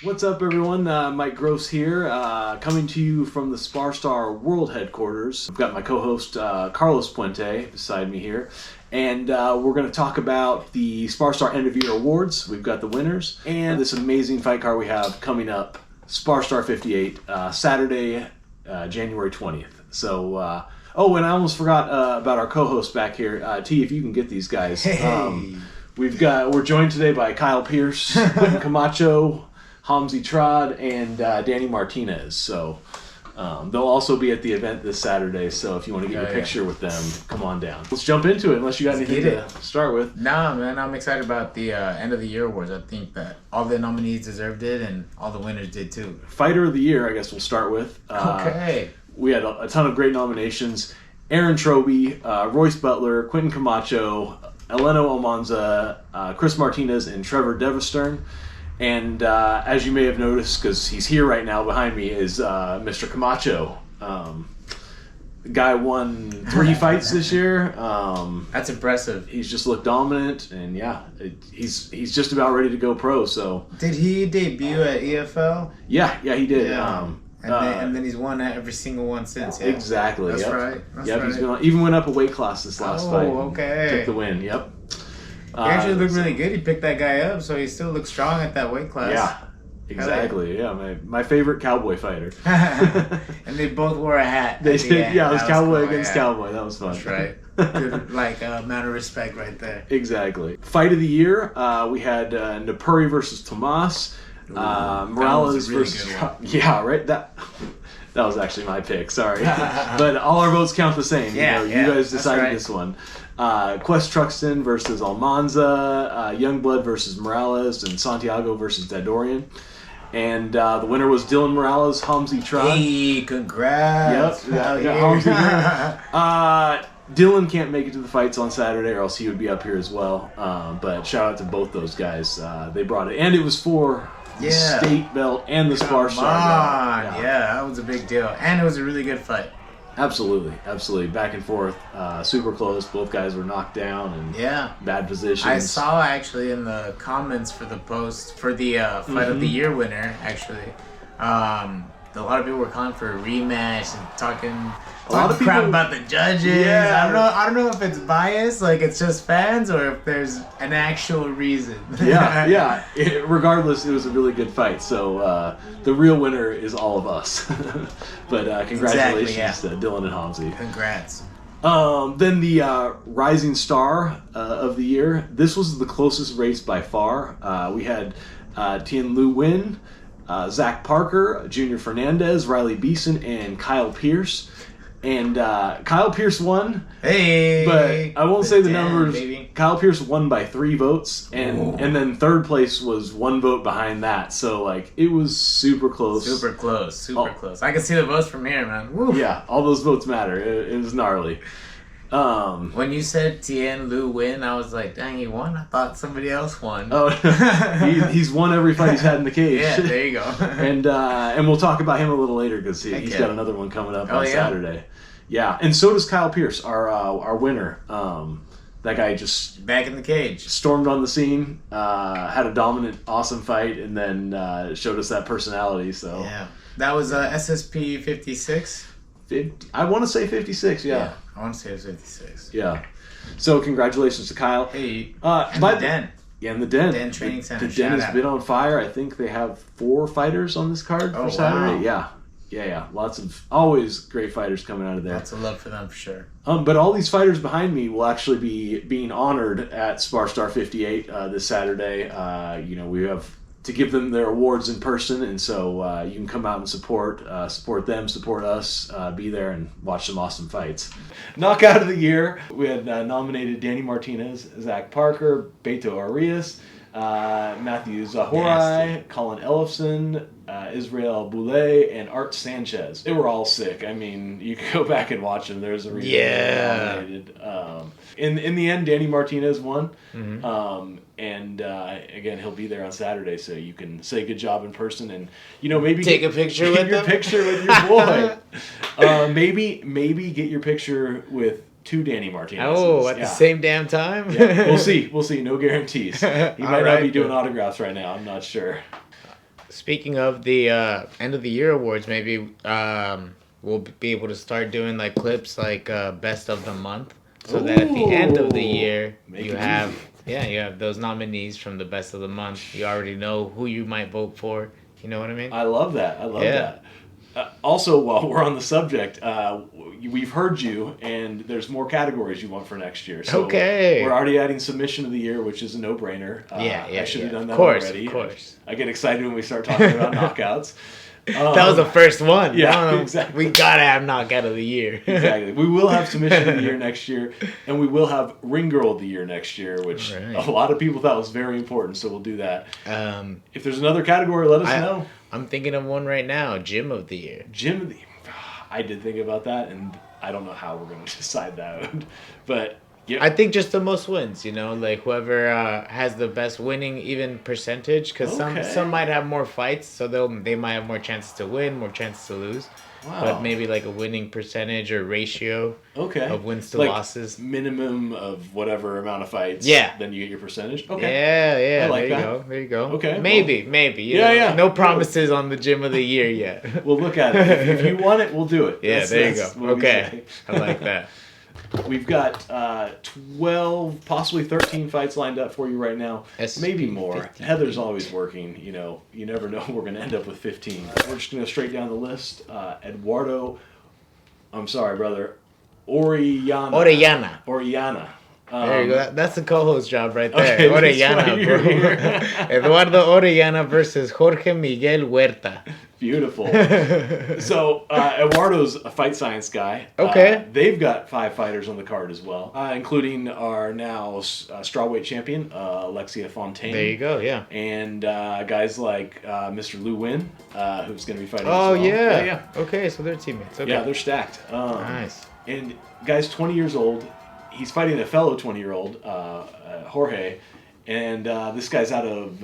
What's up, everyone? Mike Gross here, coming to you from the SparStar World Headquarters. I've got my co-host Carlos Puente beside me here, and we're going to talk about the SparStar End of Year Awards. We've got the winners, and this amazing fight card we have coming up, SparStar 58, Saturday, January 20th. So, oh, and I almost forgot about our co-host back here. T, if you can get these guys. Hey. We're joined today by Kyle Pierce, Quentin Camacho, Hamzi Trad, and Danny Martinez. So they'll also be at the event this Saturday. So if you want to get your picture with them, come on down. Let's jump into it, unless you got anything to start with. Nah, man, I'm excited about the end of the year awards. I think that all the nominees deserved it, and all the winners did too. Fighter of the Year, I guess we'll start with. Okay. We had a ton of great nominations. Aaron Troby, Royce Butler, Quentin Camacho, Eleno Almanza, Chris Martinez, and Trevor Devestern. And as you may have noticed, because he's here right now behind me, is Mr. Camacho. The guy won 3 fights this year. That's impressive. He's just looked dominant, and he's just about ready to go pro. So did he debut at EFL? Yeah, he did. Yeah. And then he's won every single one since. Yeah. Exactly. That's right. That's right. He's even went up a weight class this last fight. Oh, okay. Took the win. Yep. He actually looked really good. He picked that guy up, so he still looks strong at that weight class. Yeah, exactly. Yeah, my favorite cowboy fighter. And they both wore a hat. They did. Yeah, it was cowboy cool, against cowboy. That was fun. That's right. Good, amount of respect right there. Exactly. Fight of the year. We had Napuri versus Tomas. Morales really versus. Yeah, right. That was actually my pick. Sorry, but all our votes count the same. You guys decided this one. Quest Truxton versus Almanza, Youngblood versus Morales, and Santiago versus Dadorian. And the winner was Dylan Morales, Hamzi Trad. Hey, congrats. Yep. Hamzi. Dylan can't make it to the fights on Saturday, or else he would be up here as well. But shout out to both those guys. They brought it. And it was for the state belt and the SparStar belt. Yeah, that was a big deal. And it was a really good fight. Absolutely. Back and forth, super close. Both guys were knocked down and bad positions. I saw actually in the comments for the post for the fight of the year winner. Actually, a lot of people were calling for a rematch and talking a lot of crap about the judges. Yeah. I don't know if it's bias, like it's just fans, or if there's an actual reason. Regardless, it was a really good fight. So the real winner is all of us. But congratulations to Dylan and Hamzi. Congrats. Then the Rising Star of the year. This was the closest race by far. We had Tien Lu Win, Zach Parker, Junior Fernandez, Riley Beeson, and Kyle Pierce. And Kyle Pierce won. Hey, but I won't say the numbers. Baby. Kyle Pierce won by 3 votes, and then third place was 1 vote behind that. So it was super close. Super close. I can see the votes from here, man. Woo. Yeah, all those votes matter. It was gnarly. When you said Tien Lu Win, I was like, dang, he won? I thought somebody else won. Oh, he's won every fight he's had in the cage. Yeah, there you go. And we'll talk about him a little later because he's got another one coming up on Saturday. Yeah, and so does Kyle Pierce, our winner. That guy just back in the cage, stormed on the scene, had a dominant, awesome fight, and then showed us that personality. So that was SSP56. I want to say 56. Yeah, I want to say it was 56. Yeah. So congratulations to Kyle. Hey, and the Den. Yeah, in the Den. Den Training Center. The Den has been on fire. I think they have 4 fighters on this card for Saturday. Wow. Yeah. Lots of always great fighters coming out of there. Lots of love for them for sure. But all these fighters behind me will actually be being honored at SparStar 58 this Saturday. We have to give them their awards in person, and so you can come out and support them, support us, be there and watch some awesome fights. Knockout of the year, we had nominated Danny Martinez, Zach Parker, Beto Arias, Matthew Zahorai, Colin Ellefson, Israel Boulay, and Art Sanchez. They were all sick. I mean, you could go back and watch them. There's a reason they were nominated. In the end, Danny Martinez won. And again, he'll be there on Saturday, so you can say good job in person and maybe take a picture with your picture with your boy. Maybe get your picture with 2 Danny Martinez. Oh, at the same damn time? Yeah. We'll see. No guarantees. He might not be doing autographs right now. I'm not sure. Speaking of the end of the year awards, maybe we'll be able to start doing like clips like best of the month, so that at the end of the year you have those nominees from the best of the month. You already know who you might vote for. You know what I mean? I love that. I love that. Also, while we're on the subject, we've heard you, and there's more categories you want for next year. So we're already adding submission of the year, which is a no-brainer. I should have done that already. Of course. I get excited when we start talking about knockouts. That was the first one. Yeah, exactly. We gotta have knockout of the year. Exactly. We will have submission of the year next year, and we will have ring girl of the year next year, which a lot of people thought was very important. So we'll do that. If there's another category, let us know. I'm thinking of one right now. Gym of the year. Gym of the year. I did think about that, and I don't know how we're going to decide that. But yeah, I think just the most wins. Like whoever has the best winning even percentage, because some might have more fights, so they might have more chances to win, more chances to lose. Wow. But maybe like a winning percentage or ratio of wins to losses. Minimum of whatever amount of fights. Yeah. Then you get your percentage. Okay. Yeah. I like There you go. Okay. Maybe. No promises on the gym of the year yet. We'll look at it. If you want it, we'll do it. Yeah, there you go. Okay. I like that. We've got 12, possibly 13 fights lined up for you right now. Maybe more. 15. Heather's always working. You never know. We're going to end up with 15. We're just going to go straight down the list. Eduardo, I'm sorry, brother. Orellana. There you go. That's the co-host job right there. Okay, Orellana, bro. Eduardo Orellana versus Jorge Miguel Huerta. Beautiful. So, Eduardo's a fight science guy. Okay. They've got 5 fighters on the card as well, including our now strawweight champion, Alexia Fontaine. There you go, yeah. And guys like Mr. Lou Win, who's going to be fighting as well. Yeah. Okay, so they're teammates. Okay. Yeah, they're stacked. Nice. And guy's 20 years old. He's fighting a fellow 20-year-old, Jorge. And this guy's out of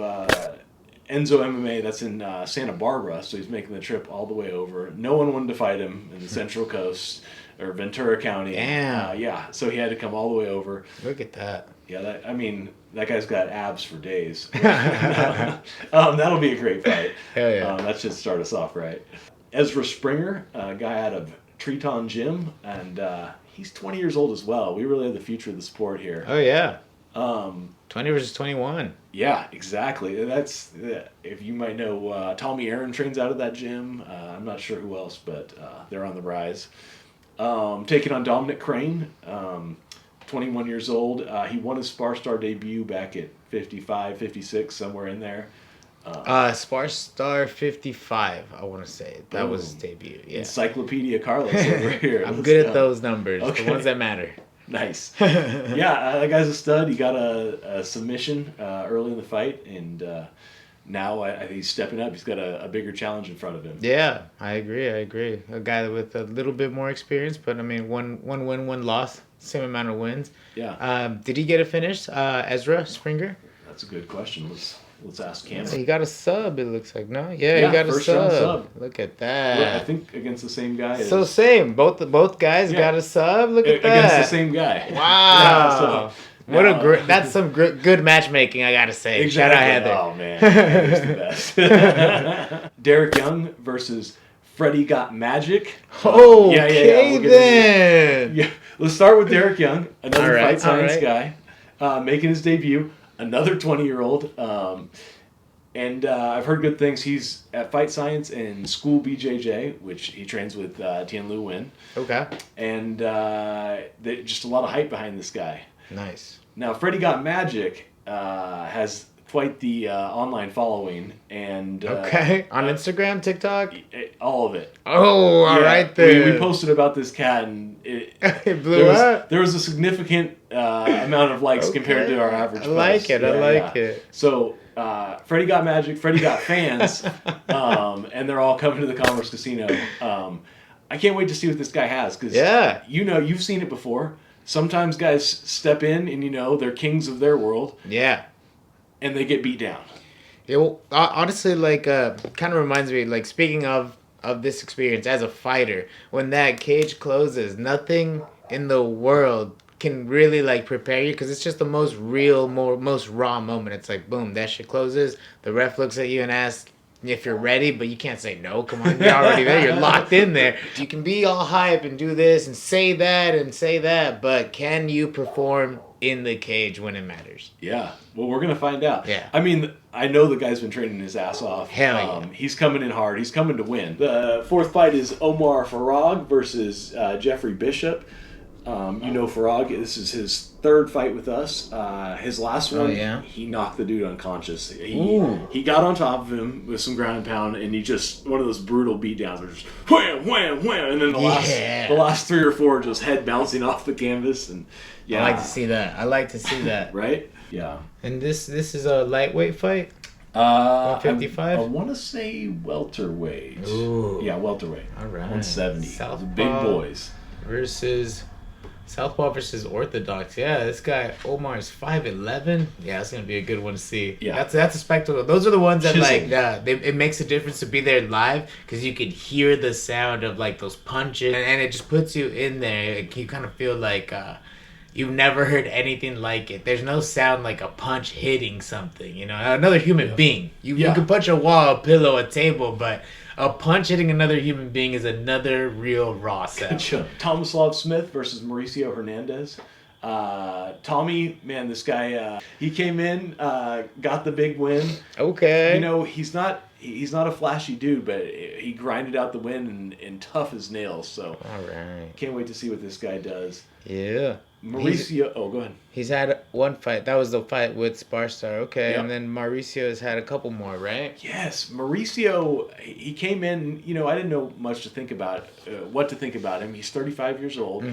Enzo MMA, that's in Santa Barbara, so he's making the trip all the way over. No one wanted to fight him in the Central Coast or Ventura County. Damn. So he had to come all the way over. Look at that. Yeah, that guy's got abs for days. That'll be a great fight. Hell yeah. That should start us off right. Ezra Springer, a guy out of Triton Gym, and he's 20 years old as well. We really have the future of the sport here. Oh, yeah. 20 versus 21. Yeah, exactly. That's, if you might know, Tommy Aaron trains out of that gym. I'm not sure who else, but they're on the rise. Taking on Dominic Crane, 21 years old. He won his SparStar debut back at 55, 56, somewhere in there. SparStar 55, I want to say. That was his debut. Yeah. Encyclopedia Carlos over here. I'm good at those numbers, the ones that matter. Nice. Yeah, that guy's a stud. He got a submission early in the fight, and now I think he's stepping up. He's got a bigger challenge in front of him. Yeah, I agree. A guy with a little bit more experience, but I mean, one win, one loss, same amount of wins. Yeah. Did he get a finish, Ezra Springer? That's a good question. Let's ask Cam. He got a sub, it looks like, no? Yeah, he got a sub. Look at that. Look, I think against the same guy. Same. Both guys got a sub. Look at that. Against the same guy. Wow. That's some good matchmaking, I gotta say. Exactly. Shout out Heather. Oh man, Heather's the best. Derek Young versus Freddie Got Magic. Okay, then. Yeah. Let's start with Derek Young, another fight science guy, making his debut. Another 20-year-old, and I've heard good things. He's at Fight Science and School BJJ, which he trains with Tian Lu Win. Okay. And just a lot of hype behind this guy. Nice. Now, Freddie Got Magic has quite the online following, and on Instagram, TikTok, all of it. Oh, all right then. We posted about this cat, and it blew up. There was a significant amount of likes compared to our average. I like it. So Freddie Got Magic, Freddie Got Fans, and they're all coming to the Commerce Casino. I can't wait to see what this guy has, because you've seen it before. Sometimes guys step in and they're kings of their world. Yeah. And they get beat down. Yeah, well, honestly, kind of reminds me, speaking of this experience as a fighter, when that cage closes, nothing in the world can really, prepare you, because it's just the most real, most raw moment. It's like, boom, that shit closes, the ref looks at you and asks, if you're ready, but you can't say no. Come on, you're already there. You're locked in there. You can be all hype and do this and say that, but can you perform in the cage when it matters? Yeah. Well, we're gonna find out. Yeah. I mean, I know the guy's been training his ass off. Hell yeah. He's coming in hard. He's coming to win. The fourth fight is Omar Farag versus Jeffrey Bishop. You know Farag. This is his third fight with us. His last one, he knocked the dude unconscious. He got on top of him with some ground and pound, and he just one of those brutal beatdowns where just wham, wham, wham, and then the last 3 or 4 just head bouncing off the canvas. And I like to see that. Right? Yeah. And this is a lightweight fight. 155. I want to say welterweight. Ooh. Yeah, welterweight. All right. 170. Southpaw big boys versus. Southpaw versus Orthodox. Yeah, this guy Omar is 5'11". Yeah, it's gonna be a good one to see. Yeah, that's a spectacle. Those are the ones that it makes a difference to be there live because you can hear the sound of like those punches and it just puts you in there. You kind of feel like you've never heard anything like it. There's no sound like a punch hitting something. You know, another human being. You can punch a wall, a pillow, a table, but a punch hitting another human being is another real raw sound. Tomislav Smith versus Mauricio Hernandez. Tommy, man, this guy, he came in, got the big win. Okay. You know, he's not a flashy dude, but he grinded out the win and tough as nails. So, all right. Can't wait to see what this guy does. Yeah. Mauricio, go ahead. He's had one fight. That was the fight with SparStar. Okay, yep. And then Mauricio has had a couple more, right? Yes, Mauricio. He came in. You know, I didn't know much to think about, what to think about him. He's 35 years old,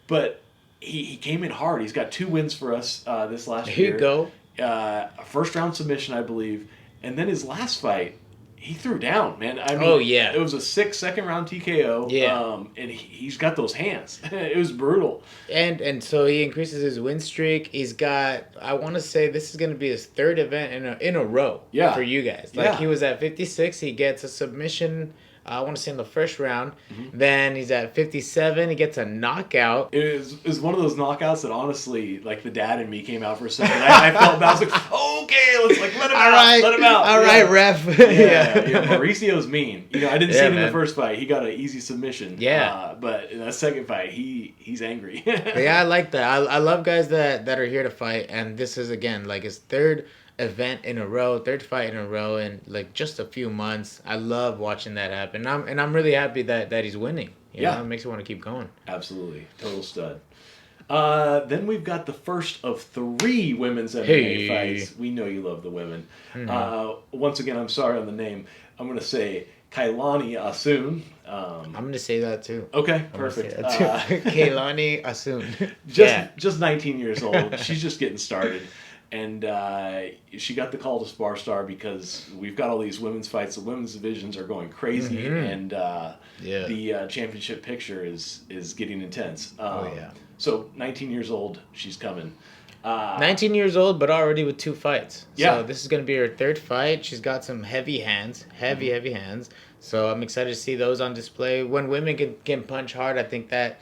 but he came in hard. He's got 2 wins for us this last year. Here you go. A first round submission, I believe, and then his last fight. He threw down, man. I mean, it was a 6 second round TKO. Yeah. And he's got those hands. It was brutal. And so he increases his win streak. He's got, I want to say this is going to be his 3rd event in a row for you guys. Like he was at 56. He gets a submission, I want to say in the first round. Then he's at 57. He gets a knockout. It was one of those knockouts that honestly, like the dad in me came out for a second. I felt bad. I was like, okay, let's let him out. Let him out. All right, ref. Mauricio's mean. You know, I didn't see him in the first fight. He got an easy submission. Yeah. But in that second fight, he's angry. Yeah, I like that. I love guys that are here to fight, and this is again like his 3rd event in a row, 3rd fight in a row in like just a few months. I love watching that happen. I'm really happy that he's winning. You know, it makes me want to keep going. Absolutely. Total stud. Then we've got the first of 3 women's MMA fights. We know you love the women. Once again, I'm sorry on the name. I'm going to say Kyani Assoon. I'm going to say that too. Okay, perfect. Kyani Assoon. Just 19 years old. She's just getting started. And she got the call to SparStar because we've got all these women's fights. The women's divisions are going crazy, and the championship picture is getting intense. So 19 years old, she's coming. 19 years old, but already with 2 fights. So this is going to be her 3rd fight. She's got some heavy hands, heavy hands. So I'm excited to see those on display. When women can punch hard, I think that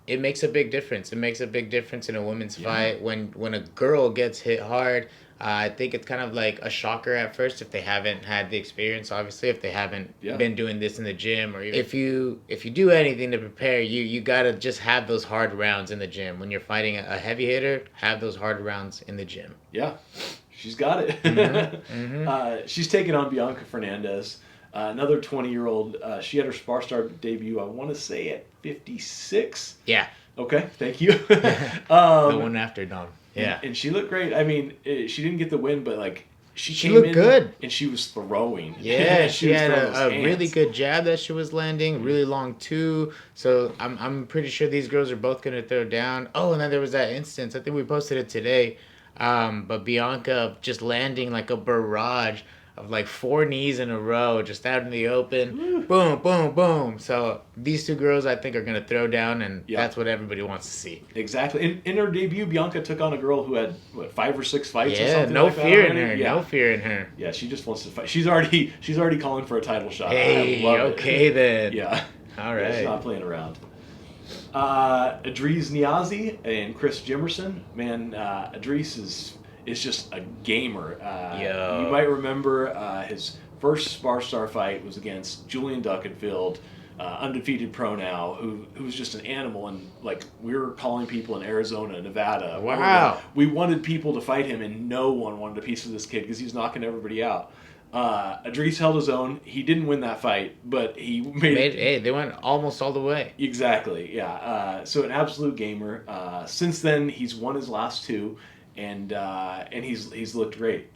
it makes a big difference. It makes a big difference in a women's fight. When a girl gets hit hard, I think it's kind of like a shocker at first if they haven't had the experience. Obviously, if they haven't been doing this in the gym, or if you do anything to prepare, you gotta just have those hard rounds in the gym. When you're fighting a heavy hitter, have those hard rounds in the gym. Yeah, she's got it. She's taking on Bianca Fernandez. Another 20-year-old. She had her SparStar debut, I want to say, at 56. Yeah. Okay, thank you. The one after Dom. Yeah. And she looked great. I mean, she didn't get the win, but, like, she looked good. And she was throwing. Yeah, she had a really good jab that she was landing, really long too. So I'm pretty sure these girls are both going to throw down. Oh, and then there was that instance. I think we posted it today. But Bianca just landing like a barrage of like 4 knees in a row, just out in the open. Woo. Boom, boom, boom. So these 2 girls, I think, are going to throw down, and that's what everybody wants to see. Exactly. In her debut, Bianca took on a girl who had, 5 or 6 fights or something no like fear that in her. Yeah. No fear in her. Yeah, she just wants to fight. She's already calling for a title shot. Hey, okay then. Yeah. All right. Yeah, she's not playing around. Adri Niazi and Chris Jimmerson. Man, Adris is just a gamer. You might remember his first SparStar fight was against Julian Duckenfield, undefeated pro now, who was just an animal, and like we were calling people in Arizona, Nevada. Wow. Oregon. We wanted people to fight him, and no one wanted a piece of this kid because he was knocking everybody out. Adri held his own. He didn't win that fight, but he made it. Hey, they went almost all the way. Exactly, yeah. So an absolute gamer. Since then, he's won his last two, and he's looked great.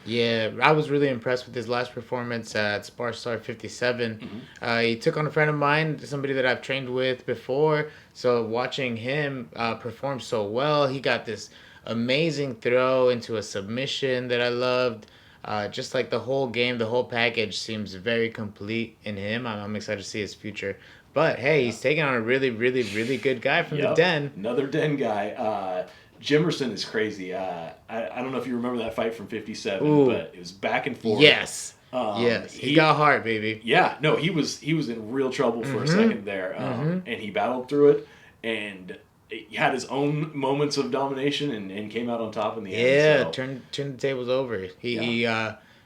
Yeah, I was really impressed with his last performance at SparStar 57. Mm-hmm. He took on a friend of mine, somebody that I've trained with before. So watching him perform so well, he got this amazing throw into a submission that I loved. Just like the whole game, the whole package seems very complete in him. I'm excited to see his future. But hey, he's taking on a really, really, really good guy from the Den. Another Den guy. Jimmerson is crazy. I don't know if you remember that fight from 57, but it was back and forth. Yes. Yes. He got heart, baby. Yeah. No, he was in real trouble for a second there, and he battled through it, and he had his own moments of domination and came out on top in the end. Yeah, turned the tables over. He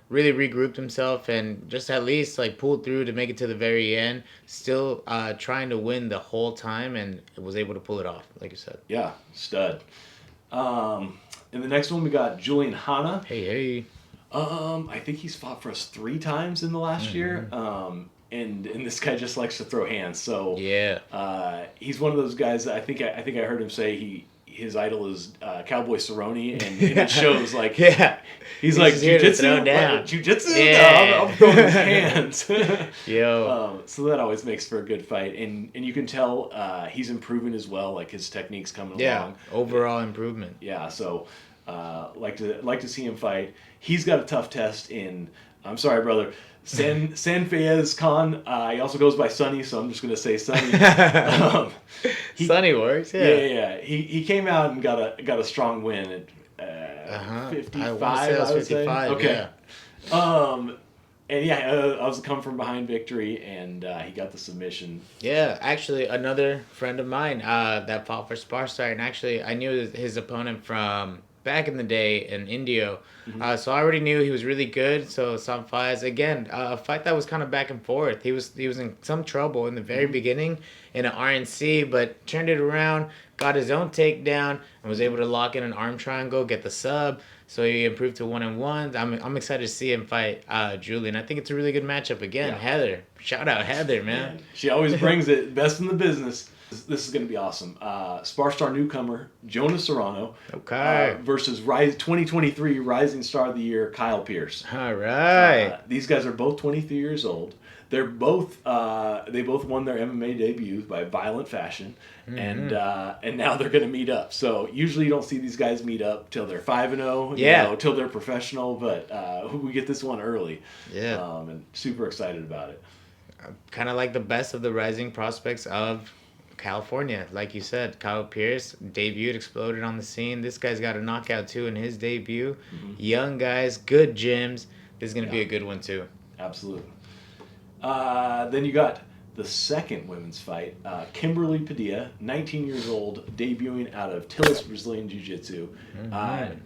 really regrouped himself and just at least like pulled through to make it to the very end. Still trying to win the whole time and was able to pull it off, like you said. Yeah, stud. In the next one we got Julian Hanna. Hey. I think he's fought for us 3 times in the last year. And this guy just likes to throw hands. So yeah, he's one of those guys. I think I heard him say his idol is Cowboy Cerrone, and it shows like he's like jiu-jitsu, jiu-jitsu. Yeah. No, I'm throwing his hands. Yo. So that always makes for a good fight, and you can tell he's improving as well. Like his technique's coming along. Overall improvement. Yeah. So like to see him fight. He's got a tough test in. I'm sorry, brother. San Fayez Khan. He also goes by Sonny, so I'm just gonna say Sonny. Sonny works. Yeah. He came out and got a strong win at 55. I would say. Okay. Yeah. And I was a come from behind victory, and he got the submission. Yeah, actually, another friend of mine that fought for SparStar, and actually, I knew his opponent from back in the day in Indio. So I already knew he was really good. So Sam Fayez, again, a fight that was kind of back and forth. He was in some trouble in the very beginning in an RNC, but turned it around, got his own takedown, and was able to lock in an arm triangle, get the sub. So he improved to 1-1. I'm excited to see him fight Julian. I think it's a really good matchup. Again, Heather. Shout out Heather, man. She always brings it. Best in the business. This is going to be awesome. SparStar newcomer Jonas Serono versus 2023 Rising Star of the Year Kyle Pierce. All right. These guys are both 23 years old. They're both they both won their MMA debuts by violent fashion, and now they're going to meet up. So usually you don't see these guys meet up till they're 5-0, till they're professional. But we get this one early, and super excited about it. Kind of like the best of the rising prospects of California. Like you said, Kyle Pierce debuted, exploded on the scene. This guy's got a knockout too in his debut. Young guys, good gyms. This is going to be a good one too. Absolutely. Then you got the second women's fight. Kimberly Padilla, 19 years old, debuting out of Tillis Brazilian Jiu-Jitsu.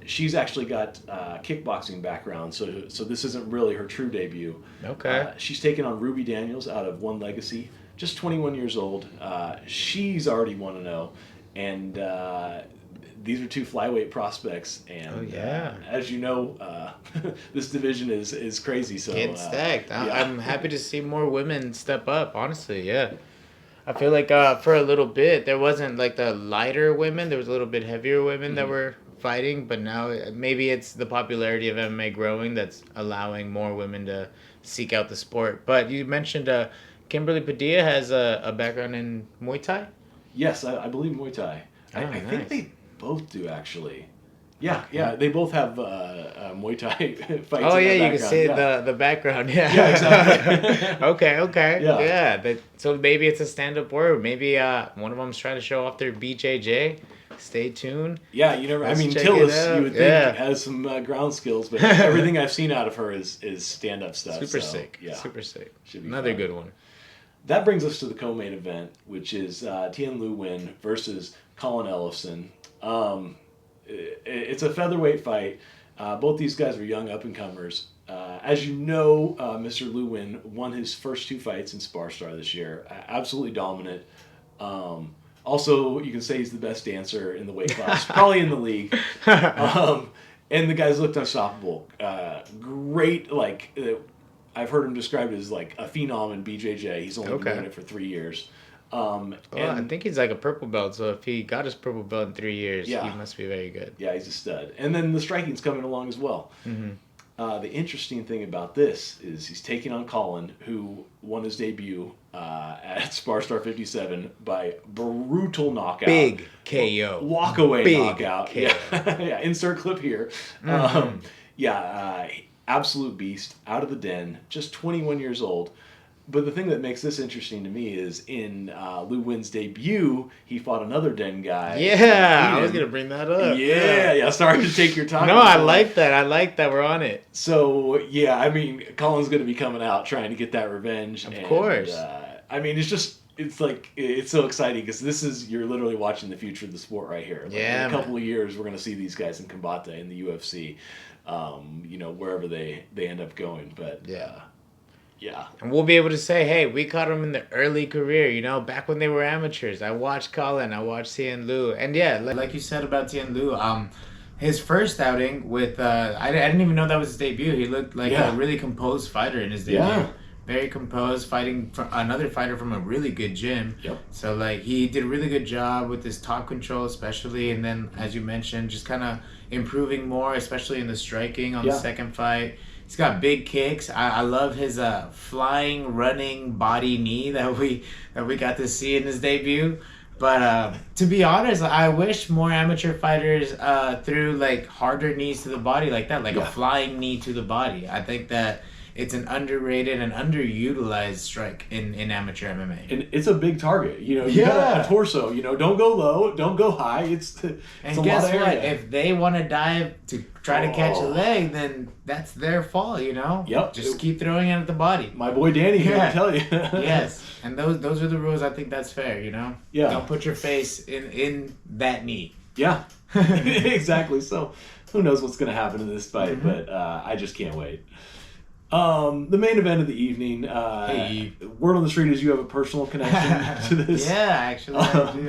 She's actually got kickboxing background, so this isn't really her true debut. Okay. She's taken on Ruby Daniels out of One Legacy. Just 21 years old. She's already 1-0, and these are 2 flyweight prospects. And as you know, this division is crazy. So getting stacked. I'm happy to see more women step up. Honestly, I feel like for a little bit there wasn't like the lighter women. There was a little bit heavier women that were fighting, but now maybe it's the popularity of MMA growing that's allowing more women to seek out the sport. But you mentioned Kimberly Padilla has a background in Muay Thai? Yes, I believe Muay Thai. I think they both do, actually. Yeah, they both have Muay Thai fights. Oh, yeah, you can see the background. Yeah, exactly. Okay. Yeah. So maybe it's a stand-up word. Maybe one of them's trying to show off their BJJ. Stay tuned. Yeah, you never. Tillis, you would think, has some ground skills, but everything I've seen out of her is stand-up stuff. Super sick. Yeah. Super sick. Should be another fun. good one. That brings us to the co-main event, which is Tien Lu Win versus Colin Ellefson. It's a featherweight fight. Both these guys are young up-and-comers. As you know, Mr. Lu Win won his first 2 fights in SparStar this year. Absolutely dominant. Also, you can say he's the best dancer in the weight class, probably in the league. And the guys looked unstoppable. Great, I've heard him described as like a phenom in BJJ. He's only been doing it for 3 years. I think he's like a purple belt, so if he got his purple belt in 3 years, he must be very good. Yeah, he's a stud. And then the striking's coming along as well. Mm-hmm. The interesting thing about this is he's taking on Colin, who won his debut at SparStar 57 by brutal knockout. Big KO. Walk-away knockout. KO. Yeah, insert clip here. Mm-hmm. Absolute beast, out of the den, just 21 years old. But the thing that makes this interesting to me is in Lu Win's debut, he fought another den guy. Yeah, I was going to bring that up. Yeah. Sorry to take your time. No, I like that. We're on it. So, Colin's going to be coming out trying to get that revenge. Of course. It's so exciting because you're literally watching the future of the sport right here. In a couple of years, we're going to see these guys in Combate, in the UFC, wherever they end up going. But, yeah. And we'll be able to say, hey, we caught him in the early career, back when they were amateurs. I watched Colin, I watched Tien Lu. And like you said about Tien Lu, his first outing with, I didn't even know that was his debut. He looked like a really composed fighter in his debut. Yeah. Very composed, fighting another fighter from a really good gym. Yep. So, he did a really good job with his top control especially. And then, as you mentioned, just kind of improving more, especially in the striking on the second fight. He's got big kicks. I love his flying, running body knee that we got to see in his debut. But to be honest, I wish more amateur fighters threw harder knees to the body like that, a flying knee to the body. I think that it's an underrated and underutilized strike in amateur MMA. And it's a big target. You got a torso. Don't go low, don't go high. It's and guess what? If they want to dive to try to catch a leg, then that's their fault. Yep. Just keep throwing it at the body. My boy Danny here will tell you. Yes, and those are the rules. I think that's fair. Yeah. Don't put your face in that knee. Yeah. Exactly. So, who knows what's going to happen in this fight? But I just can't wait. The main event of the evening, word on the street is you have a personal connection to this. Yeah, actually,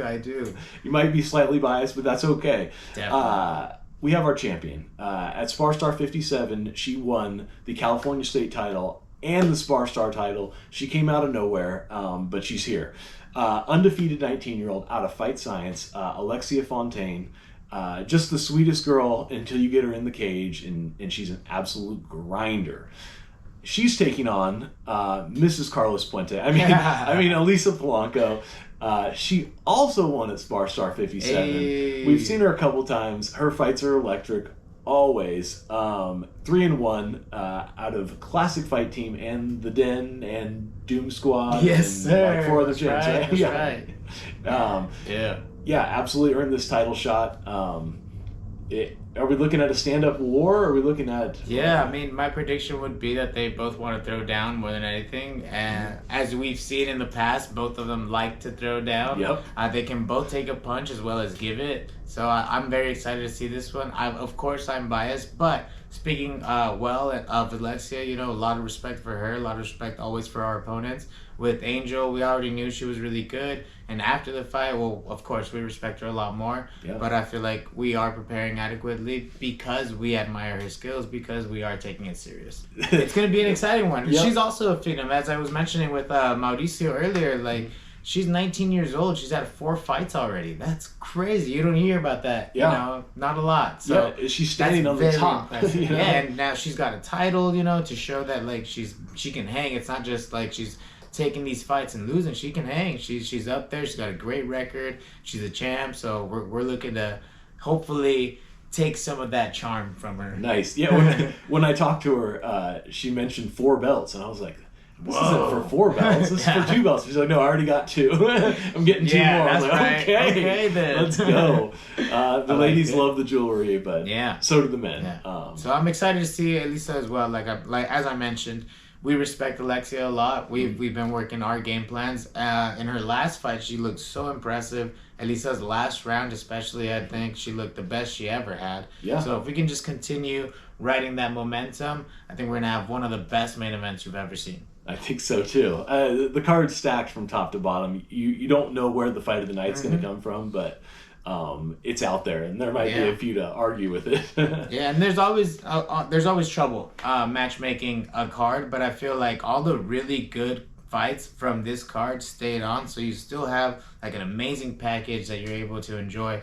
I do. You might be slightly biased, but that's okay. Definitely. We have our champion. At SparStar 57, she won the California State title and the SparStar title. She came out of nowhere, but she's here. Undefeated 19-year-old out of Fight Science, Alexia Fontaine. Just the sweetest girl until you get her in the cage, and she's an absolute grinder. She's taking on Mrs. Carlos Puente. I mean Elisa Polanco. She also won at SparStar 57. Hey. We've seen her a couple times. Her fights are electric, always. 3-1 out of Classic Fight Team and the Den and Doom Squad. Yes, and sir. 4 other gyms. Right? That's right. Yeah, absolutely earned this title shot. Are we looking at a stand-up war? Or are we looking at... Yeah, my prediction would be that they both want to throw down more than anything. And as we've seen in the past, both of them like to throw down. Yep. They can both take a punch as well as give it. So I'm very excited to see this one. Of course, I'm biased, but speaking well of Alexia, a lot of respect for her, a lot of respect always for our opponents. With Angel, we already knew she was really good. And after the fight, well, of course, we respect her a lot more. Yeah. But I feel like we are preparing adequately because we admire her skills, because we are taking it serious. It's going to be an exciting one. Yep. She's also a phenom. As I was mentioning with Mauricio earlier, she's 19 years old. She's had 4 fights already. That's crazy. You don't hear about that. Yeah. Not a lot. So she's standing on the top. Yeah, and now she's got a title, to show that she can hang. It's not just she's taking these fights and losing. She can hang. She's up there. She's got a great record. She's a champ. So we're looking to hopefully take some of that charm from her. Nice. Yeah. When I talked to her, she mentioned 4 belts, and I was like, "This isn't for 4 belts. This is for 2 belts." She's like, "No, I already got 2. I'm getting 2 more." I was like, right. Okay, then. Let's go. The ladies love the jewelry, but so do the men. Yeah. So I'm excited to see Elisa as well. As I mentioned, we respect Alexia a lot. We've been working our game plans. In her last fight, she looked so impressive. Elisa's last round, especially, I think she looked the best she ever had. Yeah. So if we can just continue riding that momentum, I think we're gonna have one of the best main events you've ever seen. I think so too. The card's stacked from top to bottom. You don't know where the fight of the night's going to come from, but it's out there, and there might be a few to argue with it. Yeah, and there's always trouble matchmaking a card, but I feel like all the really good fights from this card stayed on, so you still have like an amazing package that you're able to enjoy.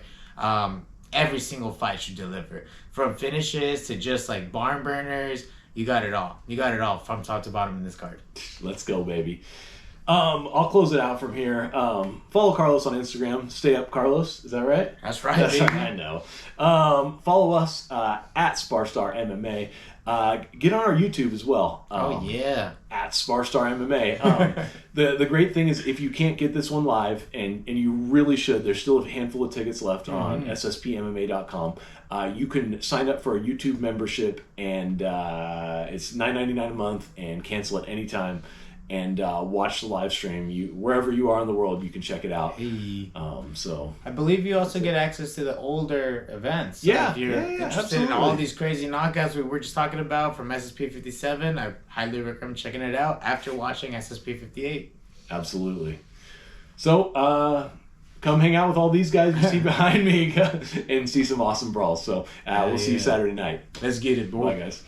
Every single fight should deliver, from finishes to just like barn burners. You got it all. You got it all from top to bottom in this card. Let's go, baby. I'll close it out from here. Follow Carlos on Instagram. Stay up, Carlos. Is that right? That's right, baby. I know. Follow us at SparStar MMA. Get on our YouTube as well. Yeah. At SparStar MMA. The great thing is if you can't get this one live, and you really should, there's still a handful of tickets left on SSPMMA.com. You can sign up for a YouTube membership, and it's $9.99 a month, and cancel at any time. And watch the live stream. Wherever you are in the world, you can check it out. Hey. So I believe you also get access to the older events. So Yeah, if you're interested absolutely. in all these crazy knockouts we were just talking about from SSP57, I highly recommend checking it out after watching SSP58. Absolutely. So come hang out with all these guys you see behind me and see some awesome brawls. So we'll see you Saturday night. Let's get it, boy. Bye, guys.